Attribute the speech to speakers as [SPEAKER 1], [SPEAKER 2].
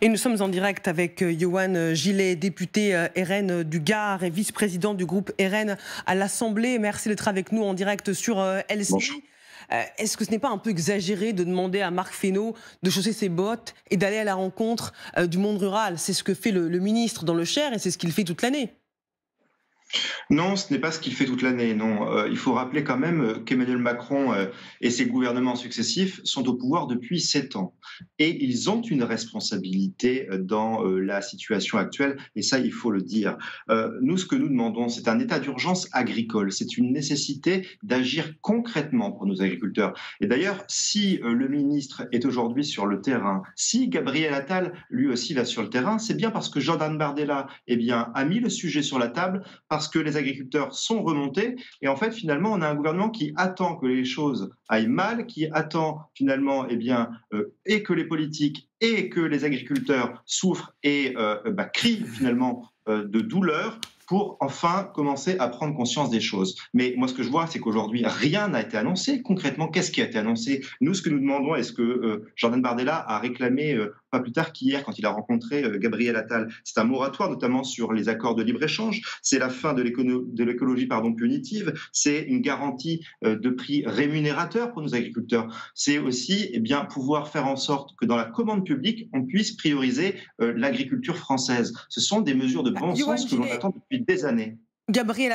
[SPEAKER 1] Et nous sommes en direct avec Yohann Gillet, député RN du Gard et vice-président du groupe RN à l'Assemblée. Merci d'être avec nous en direct sur
[SPEAKER 2] Bonjour.
[SPEAKER 1] LCI. Est-ce que ce n'est pas un peu exagéré de demander à Marc Fesneau de chausser ses bottes et d'aller à la rencontre du monde rural? C'est ce que fait le ministre dans le Cher et c'est ce qu'il fait toute l'année.
[SPEAKER 2] Non, ce n'est pas ce qu'il fait toute l'année, non. Il faut rappeler quand même qu'Emmanuel Macron et ses gouvernements successifs sont au pouvoir depuis 7 ans. Et ils ont une responsabilité dans la situation actuelle, et ça, il faut le dire. Nous, ce que nous demandons, c'est un état d'urgence agricole. C'est une nécessité d'agir concrètement pour nos agriculteurs. Et d'ailleurs, si le ministre est aujourd'hui sur le terrain, si Gabriel Attal, lui aussi, va sur le terrain, c'est bien parce que Jordan Bardella a mis le sujet sur la table, parce que les agriculteurs sont remontés et en fait finalement on a un gouvernement qui attend que les choses aillent mal, qui attend finalement et que les politiques et que les agriculteurs souffrent et crient finalement de douleur pour enfin commencer à prendre conscience des choses. Mais moi, ce que je vois, c'est qu'aujourd'hui, rien n'a été annoncé. Concrètement, qu'est-ce qui a été annoncé? Nous, ce que nous demandons, et ce que Jordan Bardella a réclamé pas plus tard qu'hier, quand il a rencontré Gabriel Attal, c'est un moratoire, notamment sur les accords de libre-échange, c'est la fin de l'écologie punitive, c'est une garantie de prix rémunérateurs pour nos agriculteurs. C'est aussi pouvoir faire en sorte que dans la commande publique, on puisse prioriser l'agriculture française. Ce sont des mesures de bon
[SPEAKER 1] Yohann
[SPEAKER 2] sens que l'on
[SPEAKER 1] Gillet,
[SPEAKER 2] attend depuis des années.
[SPEAKER 1] Gabriel